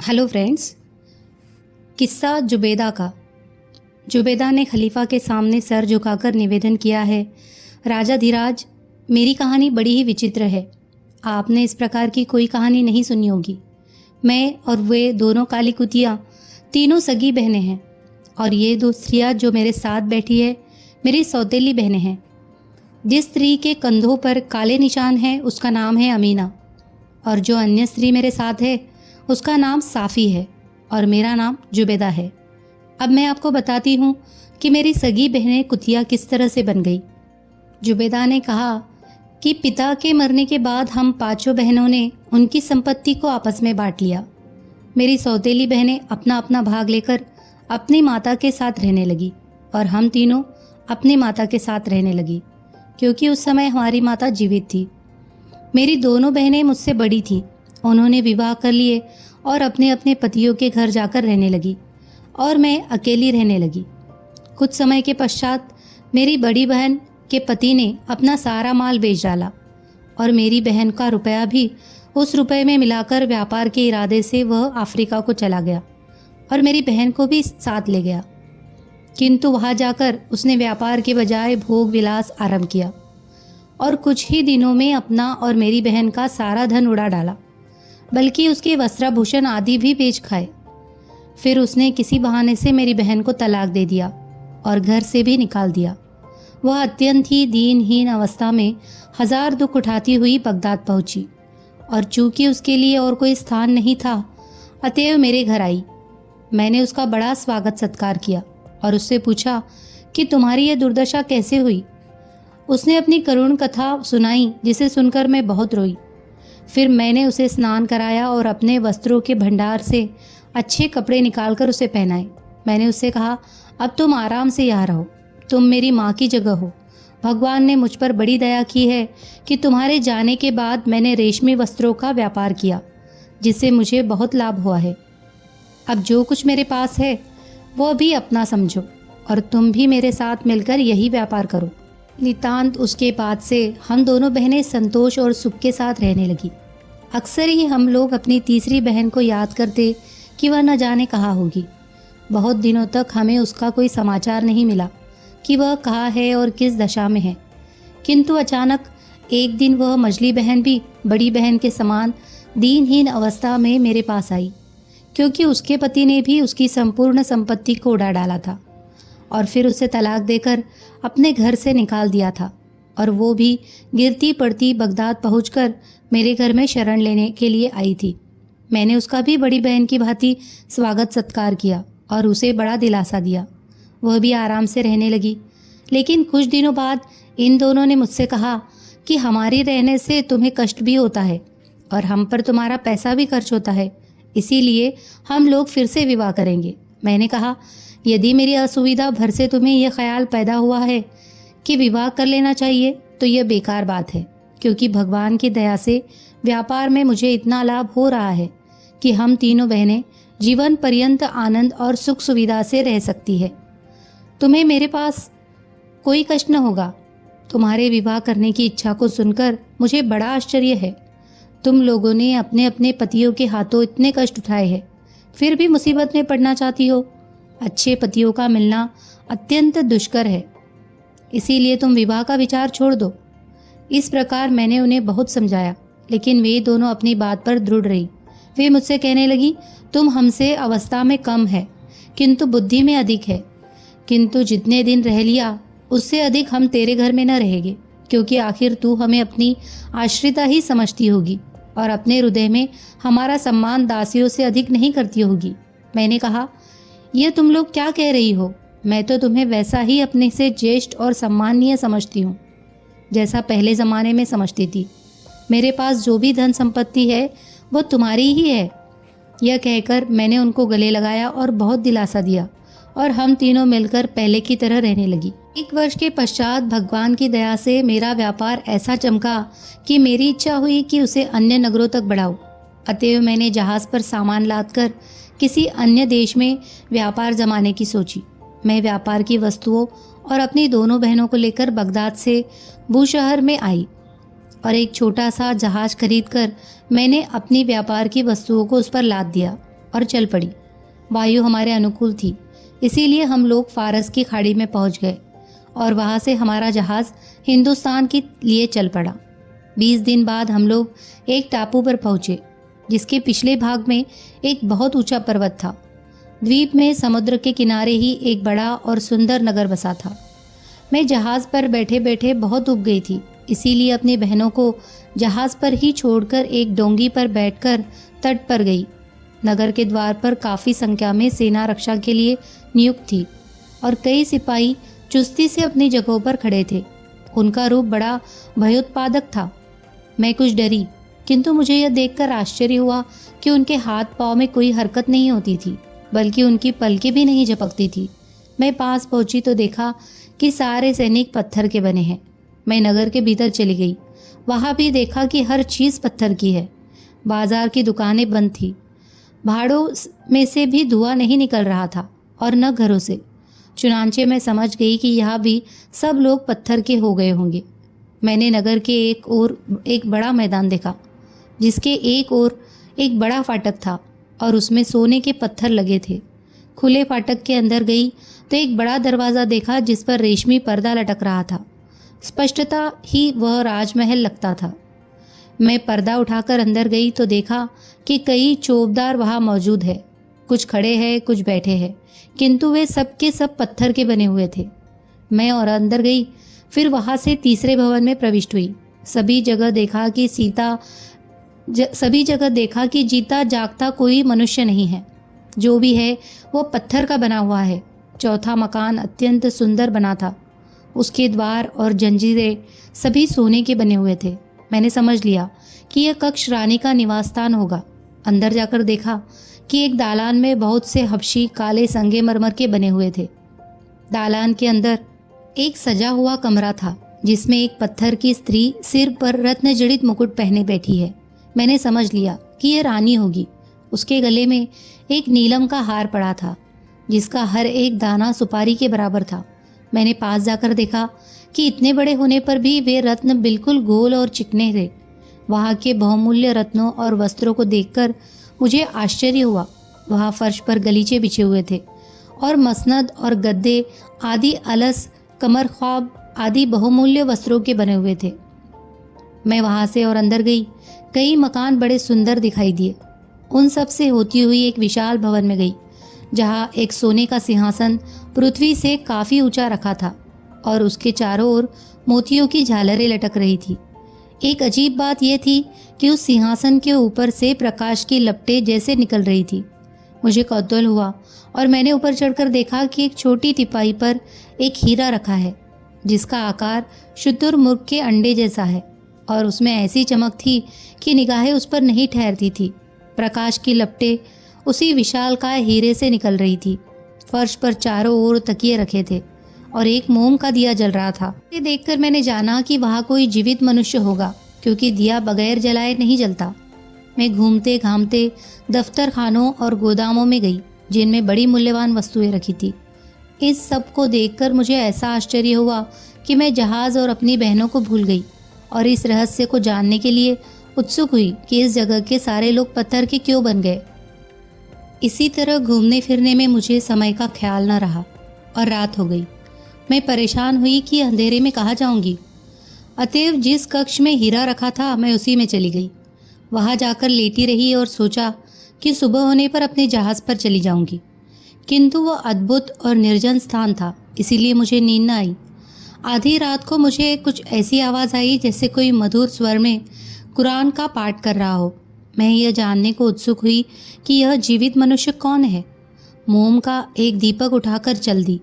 Hello friends. किस्सा जुबैदा का। जुबैदा ने खलीफा के सामने सर झुकाकर निवेदन किया है, राजा धीराज, मेरी कहानी बड़ी ही विचित्र है। आपने इस प्रकार की कोई कहानी नहीं सुनी होगी। मैं और वे दोनों काली कुतियाँ तीनों सगी बहनें हैं और ये दो स्त्रियाँ जो मेरे साथ बैठी है मेरी सौतेली बहनें हैं। जिस स्त्री के कंधों पर काले निशान हैं उसका नाम है अमीना और जो अन्य स्त्री मेरे साथ है उसका नाम साफ़ी है और मेरा नाम जुबैदा है। अब मैं आपको बताती हूँ कि मेरी सगी बहनें कुतिया किस तरह से बन गई। जुबैदा ने कहा कि पिता के मरने के बाद हम पांचों बहनों ने उनकी संपत्ति को आपस में बांट लिया। मेरी सौतेली बहनें अपना अपना भाग लेकर अपनी माता के साथ रहने लगी और हम तीनों अपनी माता के साथ रहने लगी, क्योंकि उस समय हमारी माता जीवित थी। मेरी दोनों बहनें मुझसे बड़ी थीं। उन्होंने विवाह कर लिए और अपने अपने पतियों के घर जाकर रहने लगी और मैं अकेली रहने लगी। कुछ समय के पश्चात मेरी बड़ी बहन के पति ने अपना सारा माल बेच डाला और मेरी बहन का रुपया भी उस रुपए में मिलाकर व्यापार के इरादे से वह अफ्रीका को चला गया और मेरी बहन को भी साथ ले गया। किंतु वहाँ जाकर उसने व्यापार के बजाय भोग विलास आरंभ किया और कुछ ही दिनों में अपना और मेरी बहन का सारा धन उड़ा डाला, बल्कि उसके वस्त्राभूषण आदि भी बेच खाए। फिर उसने किसी बहाने से मेरी बहन को तलाक दे दिया और घर से भी निकाल दिया। वह अत्यंत ही दीनहीन अवस्था में हजार दुख उठाती हुई बगदाद पहुंची और चूंकि उसके लिए और कोई स्थान नहीं था, अतएव मेरे घर आई। मैंने उसका बड़ा स्वागत सत्कार किया और उससे पूछा कि तुम्हारी यह दुर्दशा कैसे हुई। उसने अपनी करुण कथा सुनाई, जिसे सुनकर मैं बहुत रोई। फिर मैंने उसे स्नान कराया और अपने वस्त्रों के भंडार से अच्छे कपड़े निकालकर उसे पहनाए। मैंने उससे कहा, अब तुम आराम से यहाँ रहो, तुम मेरी माँ की जगह हो। भगवान ने मुझ पर बड़ी दया की है कि तुम्हारे जाने के बाद मैंने रेशमी वस्त्रों का व्यापार किया, जिससे मुझे बहुत लाभ हुआ है। अब जो कुछ मेरे पास है वह भी अपना समझो और तुम भी मेरे साथ मिलकर यही व्यापार करो। नितांत उसके बाद से हम दोनों बहनें संतोष और सुख के साथ रहने लगी। अक्सर ही हम लोग अपनी तीसरी बहन को याद करते कि वह न जाने कहाँ होगी। बहुत दिनों तक हमें उसका कोई समाचार नहीं मिला कि वह कहाँ है और किस दशा में है। किंतु अचानक एक दिन वह मझली बहन भी बड़ी बहन के समान दीनहीन अवस्था में मेरे पास आई, क्योंकि उसके पति ने भी उसकी संपूर्ण संपत्ति को उड़ा डाला था और फिर उसे तलाक देकर अपने घर से निकाल दिया था और वो भी गिरती पड़ती बगदाद पहुंचकर मेरे घर में शरण लेने के लिए आई थी। मैंने उसका भी बड़ी बहन की भांति स्वागत सत्कार किया और उसे बड़ा दिलासा दिया। वह भी आराम से रहने लगी। लेकिन कुछ दिनों बाद इन दोनों ने मुझसे कहा कि हमारी रहने से तुम्हें कष्ट भी होता है और हम पर तुम्हारा पैसा भी खर्च होता है, इसीलिए हम लोग फिर से विवाह करेंगे। मैंने कहा, यदि मेरी असुविधा भर से तुम्हें यह ख्याल पैदा हुआ है कि विवाह कर लेना चाहिए तो यह बेकार बात है, क्योंकि भगवान की दया से व्यापार में मुझे इतना लाभ हो रहा है कि हम तीनों बहनें जीवन पर्यंत आनंद और सुख सुविधा से रह सकती है। तुम्हें मेरे पास कोई कष्ट न होगा। तुम्हारे विवाह करने की इच्छा को सुनकर मुझे बड़ा आश्चर्य है। तुम लोगों ने अपने अपने पतियों के हाथों इतने कष्ट उठाए हैं, फिर भी मुसीबत में पड़ना चाहती हो। अच्छे पतियों का मिलना अत्यंत दुष्कर है, इसीलिए तुम विवाह का विचार छोड़ दो। इस प्रकार मैंने उन्हें बहुत समझाया, लेकिन वे दोनों अपनी बात पर दृढ़ रही। वे मुझसे कहने लगी, तुम हमसे अवस्था में कम है किंतु बुद्धि में अधिक है, किंतु जितने दिन रह लिया उससे अधिक हम तेरे घर में न रहेंगे, क्योंकि आखिर तू हमें अपनी आश्रिता ही समझती होगी और अपने हृदय में हमारा सम्मान दासियों से अधिक नहीं करती होगी। मैंने कहा, यह तुम लोग क्या कह रही हो? मैं तो तुम्हें वैसा ही अपने से ज्येष्ठ और सम्माननीय समझती हूँ जैसा पहले ज़माने में समझती थी। मेरे पास जो भी धन संपत्ति है वो तुम्हारी ही है। यह कहकर मैंने उनको गले लगाया और बहुत दिलासा दिया और हम तीनों मिलकर पहले की तरह रहने लगी। 1 वर्ष के पश्चात भगवान की दया से मेरा व्यापार ऐसा चमका कि मेरी इच्छा हुई कि उसे अन्य नगरों तक बढ़ाऊं। अतएव मैंने जहाज़ पर सामान लादकर किसी अन्य देश में व्यापार जमाने की सोची। मैं व्यापार की वस्तुओं और अपनी दोनों बहनों को लेकर बगदाद से बूशहर में आई और एक छोटा सा जहाज खरीदकर मैंने अपनी व्यापार की वस्तुओं को उस पर लाद दिया। और चल पड़ी। वायु हमारे अनुकूल थी, इसीलिए हम लोग फारस की खाड़ी में पहुंच गए और वहां से हमारा जहाज़ हिंदुस्तान के लिए चल पड़ा। 20 दिन बाद हम लोग एक टापू पर पहुंचे, जिसके पिछले भाग में एक बहुत ऊंचा पर्वत था। द्वीप में समुद्र के किनारे ही एक बड़ा और सुंदर नगर बसा था। मैं जहाज़ पर बैठे बैठे बहुत ऊब गई थी, इसीलिए अपनी बहनों को जहाज़ पर ही छोड़कर एक डोंगी पर बैठकर तट पर गई। नगर के द्वार पर काफ़ी संख्या में सेना रक्षा के लिए नियुक्त थी और कई सिपाही चुस्ती से अपनी जगहों पर खड़े थे। उनका रूप बड़ा भयोत्पादक था। मैं कुछ डरी, किंतु मुझे यह देखकर आश्चर्य हुआ कि उनके हाथ पाँव में कोई हरकत नहीं होती थी, बल्कि उनकी पलकें भी नहीं झपकती थी। मैं पास पहुंची तो देखा कि सारे सैनिक पत्थर के बने हैं। मैं नगर के भीतर चली गई। वहां भी देखा कि हर चीज़ पत्थर की है। बाजार की दुकानें बंद थी। भाड़ों में से भी धुआं नहीं निकल रहा था और न घरों से। चुनांचे मैं समझ गई कि यहाँ भी सब लोग पत्थर के हो गए होंगे। मैंने नगर के एक ओर एक बड़ा मैदान देखा, जिसके एक ओर एक बड़ा फाटक था और उसमें सोने के पत्थर लगे थे। खुले फाटक के अंदर गई तो एक बड़ा दरवाज़ा देखा, जिस पर रेशमी पर्दा लटक रहा था। स्पष्टता ही वह राजमहल लगता था। मैं पर्दा उठाकर अंदर गई तो देखा कि कई चौबदार वहाँ मौजूद है। कुछ खड़े हैं, कुछ बैठे हैं, किंतु वे सब के सब पत्थर के बने हुए थे। मैं और अंदर गई, फिर वहाँ से तीसरे भवन में प्रविष्ट हुई। सभी जगह देखा कि जीता जागता कोई मनुष्य नहीं है। जो भी है वो पत्थर का बना हुआ है। चौथा मकान अत्यंत सुंदर बना था। उसके द्वार और जंजीरें सभी सोने के बने हुए थे। मैंने समझ लिया कि यह कक्ष रानी का निवास स्थान होगा। अंदर जाकर देखा कि एक दालान में बहुत से हबशी काले संगमरमर के बने हुए थे। दालान के अंदर एक सजा हुआ कमरा था, जिसमें एक पत्थर की स्त्री सिर पर रत्न जड़ित मुकुट पहने बैठी है। मैंने समझ लिया कि यह रानी होगी। उसके गले में एक नीलम का हार पड़ा था, जिसका हर एक दाना सुपारी के बराबर था। मैंने पास जाकर देखा कि इतने बड़े होने पर भी वे रत्न बिल्कुल गोल और चिकने थे। वहाँ के बहुमूल्य रत्नों और वस्त्रों को देखकर मुझे आश्चर्य हुआ। वहाँ फर्श पर गलीचे बिछे हुए थे और मसनद और गद्दे आदि अलस, कमर ख्वाब आदि बहुमूल्य वस्त्रों के बने हुए थे। मैं वहाँ से और अंदर गई। कई मकान बड़े सुंदर दिखाई दिए। उन सब से होती हुई एक विशाल भवन में गई, जहाँ एक सोने का सिंहासन पृथ्वी से काफ़ी ऊंचा रखा था और उसके चारों ओर मोतियों की झालरें लटक रही थी। एक अजीब बात यह थी कि उस सिंहासन के ऊपर से प्रकाश की लपटें जैसे निकल रही थी। मुझे कौतूहल हुआ और मैंने ऊपर चढ़कर देखा कि एक छोटी टिपाई पर एक हीरा रखा है, जिसका आकार शुतुरमुर्ग के अंडे जैसा है और उसमें ऐसी चमक थी कि निगाहें उस पर नहीं ठहरती थी। प्रकाश की लपटें उसी विशालकाय हीरे से निकल रही थी। फर्श पर चारों ओर तकिए रखे थे और एक मोम का दिया जल रहा था। ये देखकर मैंने जाना कि वहाँ कोई जीवित मनुष्य होगा, क्योंकि दिया बगैर जलाए नहीं जलता। मैं घूमते घामते दफ्तर खानों और गोदामों में गई, जिनमें बड़ी मूल्यवान वस्तुएं रखी थी। इस सब को देखकर मुझे ऐसा आश्चर्य हुआ कि मैं जहाज़ और अपनी बहनों को भूल गई और इस रहस्य को जानने के लिए उत्सुक हुई कि इस जगह के सारे लोग पत्थर के क्यों बन गए। इसी तरह घूमने फिरने में मुझे समय का ख्याल न रहा और रात हो गई। मैं परेशान हुई कि अंधेरे में कहाँ जाऊंगी। अतएव जिस कक्ष में हीरा रखा था, मैं उसी में चली गई। वहाँ जाकर लेटी रही और सोचा कि सुबह होने पर अपने जहाज़ पर चली जाऊंगी। किंतु वह अद्भुत और निर्जन स्थान था, इसीलिए मुझे नींद न आई। आधी रात को मुझे कुछ ऐसी आवाज़ आई जैसे कोई मधुर स्वर में कुरान का पाठ कर रहा हो। मैं यह जानने को उत्सुक हुई कि यह जीवित मनुष्य कौन है। मोम का एक दीपक उठाकर चल दी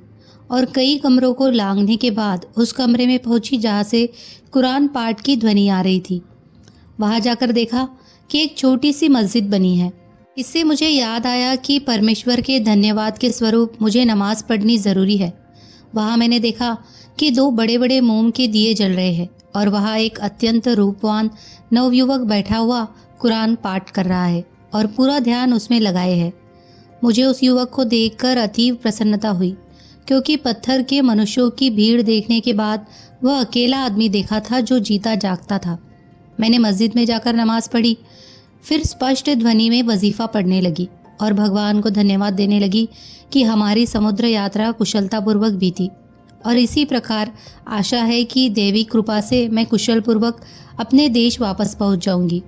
और कई कमरों को लांघने के बाद उस कमरे में पहुंची जहाँ से कुरान पाठ की ध्वनि आ रही थी। वहाँ जाकर देखा कि एक छोटी सी मस्जिद बनी है। इससे मुझे याद आया कि परमेश्वर के धन्यवाद के स्वरूप मुझे नमाज पढ़नी ज़रूरी है। वहाँ मैंने देखा कि 2 बड़े बड़े मोम के दिए जल रहे हैं और वहाँ एक अत्यंत रूपवान नवयुवक बैठा हुआ कुरान पाठ कर रहा है और पूरा ध्यान उसमें लगाए है। मुझे उस युवक को देखकर अतीव प्रसन्नता हुई, क्योंकि पत्थर के मनुष्यों की भीड़ देखने के बाद वह अकेला आदमी देखा था जो जीता जागता था। मैंने मस्जिद में जाकर नमाज पढ़ी, फिर स्पष्ट ध्वनि में वजीफ़ा पढ़ने लगी। और भगवान को धन्यवाद देने लगी कि हमारी समुद्र यात्रा कुशलतापूर्वक बीती और इसी प्रकार आशा है कि देवी कृपा से मैं कुशलपूर्वक अपने देश वापस पहुंच जाऊंगी।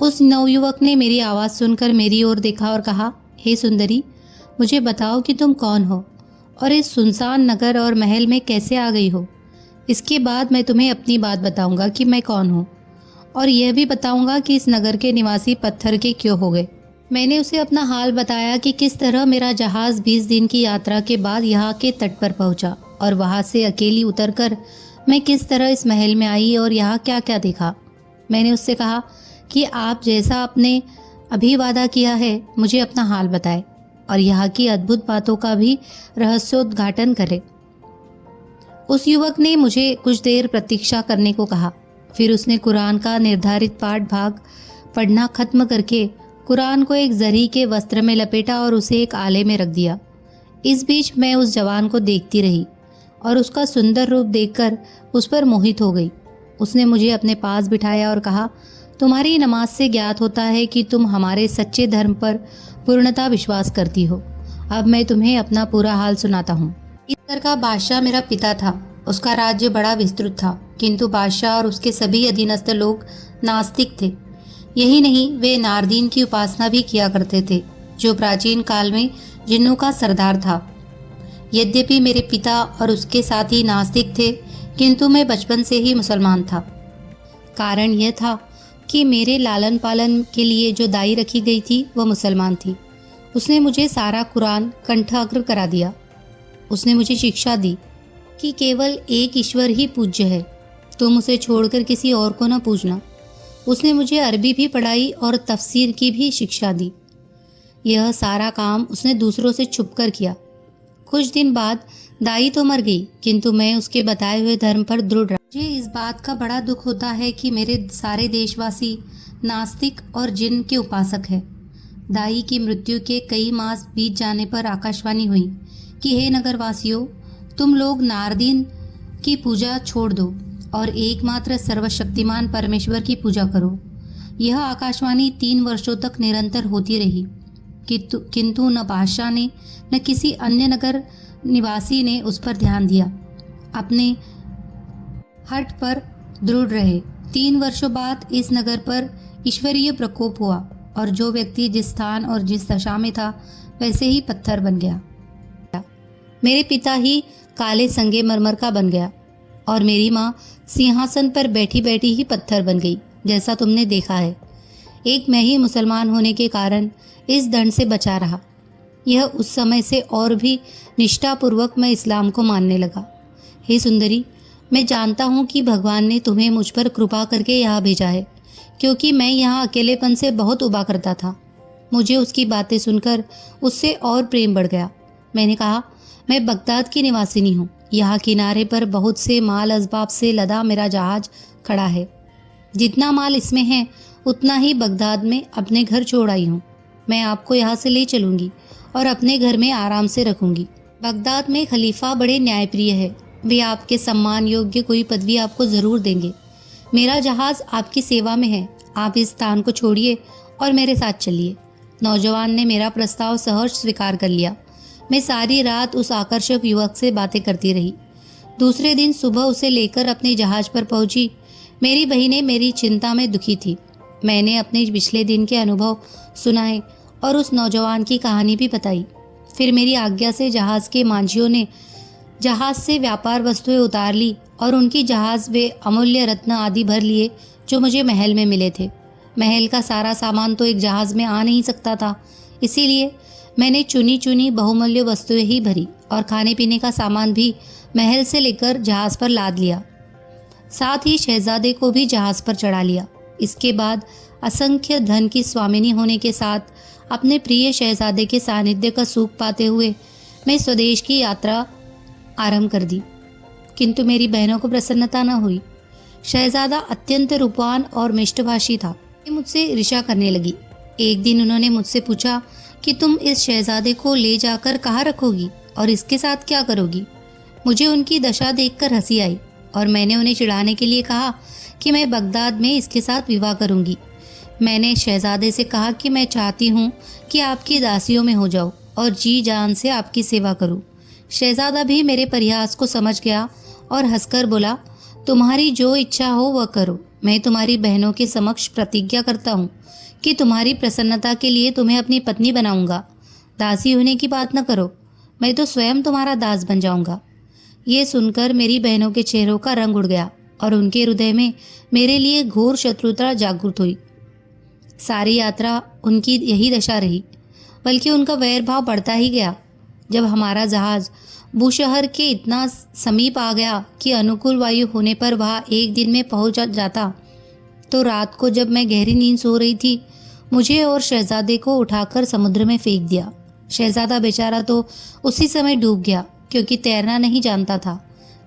उस नवयुवक ने मेरी आवाज़ सुनकर मेरी ओर देखा और कहा, हे सुंदरी, मुझे बताओ कि तुम कौन हो और इस सुनसान नगर और महल में कैसे आ गई हो। इसके बाद मैं तुम्हें अपनी बात बताऊंगा कि मैं कौन हूँ और यह भी बताऊंगा कि इस नगर के निवासी पत्थर के क्यों हो गए। मैंने उसे अपना हाल बताया कि किस तरह मेरा जहाज़ 20 दिन की यात्रा के बाद यहाँ के तट पर पहुँचा और वहाँ से अकेली उतरकर मैं किस तरह इस महल में आई और यहाँ क्या क्या देखा। मैंने उससे कहा कि आप जैसा आपने अभी वादा किया है मुझे अपना हाल बताएं और यहाँ की अद्भुत बातों का भी रहस्योद्घाटन करें। उस युवक ने मुझे कुछ देर प्रतीक्षा करने को कहा। फिर उसने कुरान का निर्धारित पाठ भाग पढ़ना खत्म करके कुरान को एक जरी के वस्त्र में लपेटा और उसे एक आले में रख दिया। इस बीच मैं उस जवान को देखती रही और उसका सुंदर रूप देखकर उस पर मोहित हो गई। उसने मुझे अपने पास बिठाया और कहा, तुम्हारी नमाज से ज्ञात होता है कि तुम हमारे सच्चे धर्म पर पूर्णतः विश्वास करती हो। अब मैं तुम्हें अपना पूरा हाल सुनाता हूँ। इस घर का बादशाह मेरा पिता था। उसका राज्य बड़ा विस्तृत था, किंतु बादशाह और उसके सभी अधीनस्थ लोग नास्तिक थे। यही नहीं, वे नारदीन की उपासना भी किया करते थे, जो प्राचीन काल में जिन्नों का सरदार था। यद्यपि मेरे पिता और उसके साथी नास्तिक थे, किंतु मैं बचपन से ही मुसलमान था। कारण यह था कि मेरे लालन पालन के लिए जो दाई रखी गई थी वह मुसलमान थी। उसने मुझे सारा कुरान कंठस्थ करा दिया। उसने मुझे शिक्षा दी कि केवल एक ईश्वर ही पूज्य है, तुम उसे छोड़कर किसी और को न पूजना। उसने मुझे अरबी भी पढ़ाई और तफसीर की भी शिक्षा दी। यह सारा काम उसने दूसरों से छुपकर किया। कुछ दिन बाद दाई तो मर गई, किंतु मैं उसके बताए हुए धर्म पर दृढ़ रहा। मुझे इस बात का बड़ा दुख होता है कि मेरे सारे देशवासी नास्तिक और जिन के उपासक हैं। दाई की मृत्यु के कई मास बीत जाने पर आकाशवाणी हुई कि हे नगरवासियों, तुम लोग नारदीन की पूजा छोड़ दो और एकमात्र सर्वशक्तिमान परमेश्वर की पूजा करो। यह आकाशवाणी 3 वर्षों तक निरंतर होती रही, किंतु न बादशाह ने न किसी अन्य नगर निवासी ने उस पर ध्यान दिया। अपने हट पर दृढ़ रहे। 3 वर्षों बाद इस नगर पर ईश्वरीय प्रकोप हुआ और जो व्यक्ति जिस स्थान और जिस दशा में था वैसे ही पत्थर बन गया। मेरे पिता ही काले संगमरमर का बन गया और मेरी माँ सिंहासन पर बैठी बैठी ही पत्थर बन गई, जैसा तुमने देखा है। एक मैं ही मुसलमान होने के कारण इस दंड से बचा रहा। यह उस समय से और भी निष्ठापूर्वक मैं इस्लाम को मानने लगा। हे सुंदरी, मैं जानता हूँ कि भगवान ने तुम्हें मुझ पर कृपा करके यहाँ भेजा है, क्योंकि मैं यहाँ अकेलेपन से बहुत उबा करता था। मुझे उसकी बातें सुनकर उससे और प्रेम बढ़ गया। मैंने कहा, मैं बगदाद की निवासिनी हूँ। यहाँ किनारे पर बहुत से माल असबाब से लदा मेरा जहाज खड़ा है। जितना माल इसमें है उतना ही बगदाद में अपने घर छोड़ आई हूँ। मैं आपको यहाँ से ले चलूँगी और अपने घर में आराम से रखूँगी। बगदाद में खलीफा बड़े न्यायप्रिय है। वे आपके सम्मान योग्य कोई पदवी आपको ज़रूर देंगे। मेरा जहाज़ आपकी सेवा में है। आप इस स्थान को छोड़िए और मेरे साथ चलिए। नौजवान ने मेरा प्रस्ताव सहर्ष स्वीकार कर लिया। मैं सारी रात उस आकर्षक युवक से बातें करती रही। दूसरे दिन सुबह उसे लेकर अपने जहाज पर पहुंची। मेरी बहनें मेरी चिंता में दुखी थी। मैंने अपने पिछले दिन के अनुभव सुनाए और उस नौजवान की कहानी भी बताई। फिर मेरी आज्ञा से जहाज के मांझियों ने जहाज से व्यापार वस्तुएं उतार ली और उनकी जहाज वे अमूल्य रत्न आदि भर लिए जो मुझे महल में मिले थे। महल का सारा सामान तो एक जहाज में आ नहीं सकता था, इसीलिए मैंने चुनी चुनी बहुमूल्य वस्तुएं ही भरी और खाने पीने का सामान भी महल से लेकर जहाज पर लाद लिया। साथ ही शहजादे को भी जहाज पर चढ़ा लिया। इसके बाद असंख्य धन की स्वामिनी होने के साथ अपने प्रिय शहजादे के सानिध्य का सुख पाते हुए मैं स्वदेश की यात्रा आरंभ कर दी। किंतु मेरी बहनों को प्रसन्नता न हुई। शहजादा अत्यंत रूपवान और मिष्टभाषी था। वे मुझसे ईर्ष्या करने लगी। एक दिन उन्होंने मुझसे पूछा कि तुम इस शहजादे को ले जाकर कहाँ रखोगी और इसके साथ क्या करोगी। मुझे उनकी दशा देखकर हंसी आई और मैंने उन्हें चिढ़ाने के लिए कहा कि मैं बगदाद में इसके साथ विवाह करूंगी। मैंने शहजादे से कहा कि मैं चाहती हूँ कि आपकी दासियों में हो जाऊँ और जी जान से आपकी सेवा करूँ। शहजादा भी मेरे प्रयास को समझ गया और हंसकर बोला, तुम्हारी जो इच्छा हो वह करो। मैं तुम्हारी बहनों के समक्ष प्रतिज्ञा करता हूँ कि तुम्हारी प्रसन्नता के लिए तुम्हें अपनी पत्नी बनाऊंगा। दासी होने की बात न करो, मैं तो स्वयं तुम्हारा दास बन जाऊंगा। ये सुनकर मेरी बहनों के चेहरों का रंग उड़ गया और उनके हृदय में मेरे लिए घोर शत्रुता जागृत हुई। सारी यात्रा उनकी यही दशा रही, बल्कि उनका वैर भाव बढ़ता ही गया। जब हमारा जहाज बूशहर के इतना समीप आ गया कि अनुकूल वायु होने पर वह एक दिन में पहुंच जाता, तो रात को जब मैं गहरी नींद सो रही थी, मुझे और शहजादे को उठाकर समुद्र में फेंक दिया। शहजादा बेचारा तो उसी समय डूब गया, क्योंकि तैरना नहीं जानता था।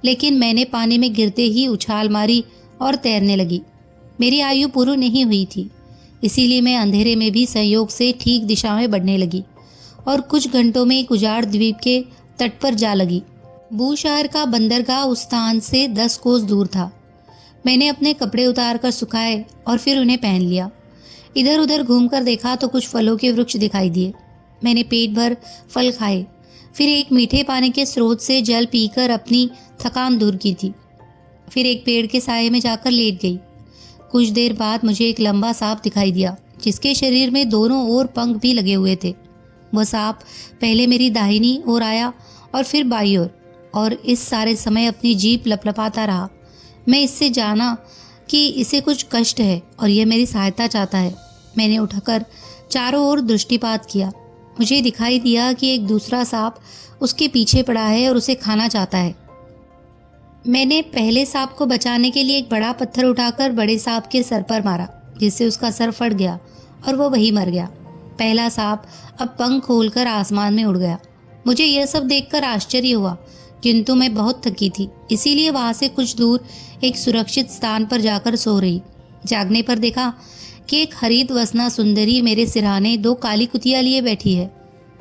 लेकिन मैंने पानी में गिरते ही उछाल मारी और तैरने लगी। मेरी आयु पूरी नहीं हुई थी, इसीलिए मैं अंधेरे में भी संयोग से ठीक दिशा में बढ़ने लगी और कुछ घंटों में एक उजाड़ द्वीप के तट पर जा लगी। बूशहर का बंदरगाह उस स्थान से 10 कोस दूर था। मैंने अपने कपड़े उतार कर सुखाए और फिर उन्हें पहन लिया। इधर उधर घूमकर देखा तो कुछ फलों के वृक्ष दिखाई दिए। मैंने पेट भर फल खाए, फिर एक मीठे पानी के स्रोत से जल पीकर अपनी थकान दूर की थी। फिर एक पेड़ के साये में जाकर लेट गई। कुछ देर बाद मुझे एक लंबा सांप दिखाई दिया, जिसके शरीर में दोनों ओर पंख भी लगे हुए थे। वह सांप पहले मेरी दाहिनी ओर आया और फिर बाईं ओर, और इस सारे समय अपनी जीभ लपलपाता रहा। मैं इससे जाना कि इसे कुछ कष्ट है और यह मेरी सहायता चाहता है। मैंने उठकर चारों ओर दृष्टिपात किया। मुझे दिखाई दिया कि एक दूसरा सांप उसके पीछे पड़ा है और उसे खाना चाहता है। मैंने पहले सांप को बचाने के लिए एक बड़ा पत्थर उठाकर बड़े सांप के सर पर मारा, जिससे उसका सर फट गया और वो वहीं मर गया। पहला सांप अब पंख खोलकर आसमान में उड़ गया। मुझे यह सब देखकर आश्चर्य हुआ, किंतु मैं बहुत थकी थी, इसीलिए वहां से कुछ दूर एक सुरक्षित स्थान पर जाकर सो रही। जागने पर देखा कि एक हरित वसना सुंदरी मेरे सिरहाने 2 काली कुतिया लिए बैठी है।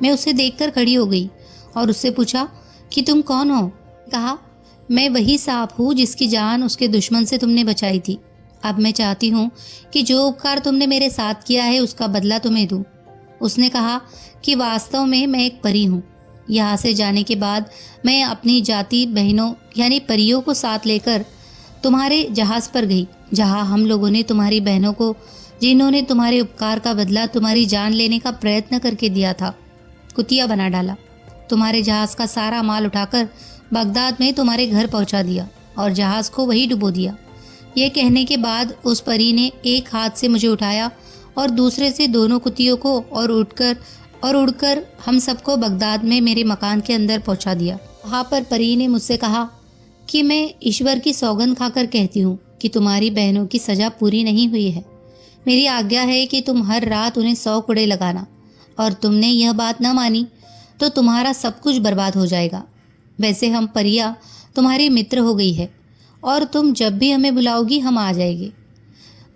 मैं उसे देखकर खड़ी हो गई और उससे पूछा कि तुम कौन हो? कहा, मैं वही सांप हूँ जिसकी जान उसके दुश्मन से तुमने बचाई थी। अब मैं चाहती हूँ कि जो उपकार तुमने मेरे साथ किया है उसका बदला तुम्हें दूँ। उसने कहा कि वास्तव में मैं एक परी हूँ। यहाँ से जाने के बाद मैं अपनी जाति बहनों यानी परियों को साथ लेकर तुम्हारे जहाज पर गई, जहाँ हम लोगों ने तुम्हारी बहनों को, जिन्होंने तुम्हारे उपकार का बदला तुम्हारी जान लेने का प्रयत्न करके दिया था, कुतिया बना डाला। तुम्हारे जहाज का सारा माल उठाकर बगदाद में तुम्हारे घर पहुंचा दिया और जहाज को वही डुबो दिया। यह कहने के बाद उस परी ने एक हाथ से मुझे उठाया और दूसरे से दोनों कुतियों को और उड़कर हम सबको बगदाद में मेरे मकान के अंदर पहुंचा दिया। वहाँ पर परी ने मुझसे कहा कि मैं ईश्वर की सौगंध खाकर कहती हूँ कि तुम्हारी बहनों की सजा पूरी नहीं हुई है। मेरी आज्ञा है कि तुम हर रात उन्हें 100 कुड़े लगाना, और तुमने यह बात न मानी तो तुम्हारा सब कुछ बर्बाद हो जाएगा। वैसे हम परिया तुम्हारी मित्र हो गई है और तुम जब भी हमें बुलाओगी हम आ जाएंगे।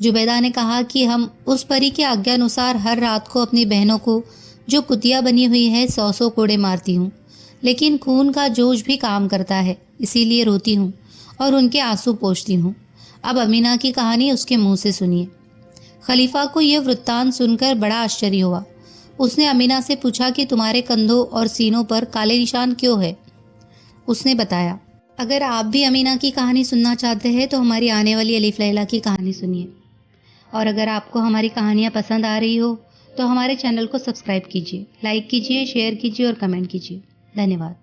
जुबैदा ने कहा कि हम उस परी के आज्ञानुसार हर रात को अपनी बहनों को, जो कुतिया बनी हुई है, 100 कोड़े मारती हूँ। लेकिन खून का जोश भी काम करता है, इसीलिए रोती हूँ और उनके आंसू पोंछती हूँ। अब अमीना की कहानी उसके मुंह से सुनिए। खलीफा को यह वृत्तांत सुनकर बड़ा आश्चर्य हुआ। उसने अमीना से पूछा कि तुम्हारे कंधों और सीनों पर काले निशान क्यों है? उसने बताया। अगर आप भी अमीना की कहानी सुनना चाहते हैं तो हमारी आने वाली अलिफ लैला की कहानी सुनिए। और अगर आपको हमारी कहानियाँ पसंद आ रही हो तो हमारे चैनल को सब्सक्राइब कीजिए, लाइक कीजिए, शेयर कीजिए और कमेंट कीजिए। धन्यवाद।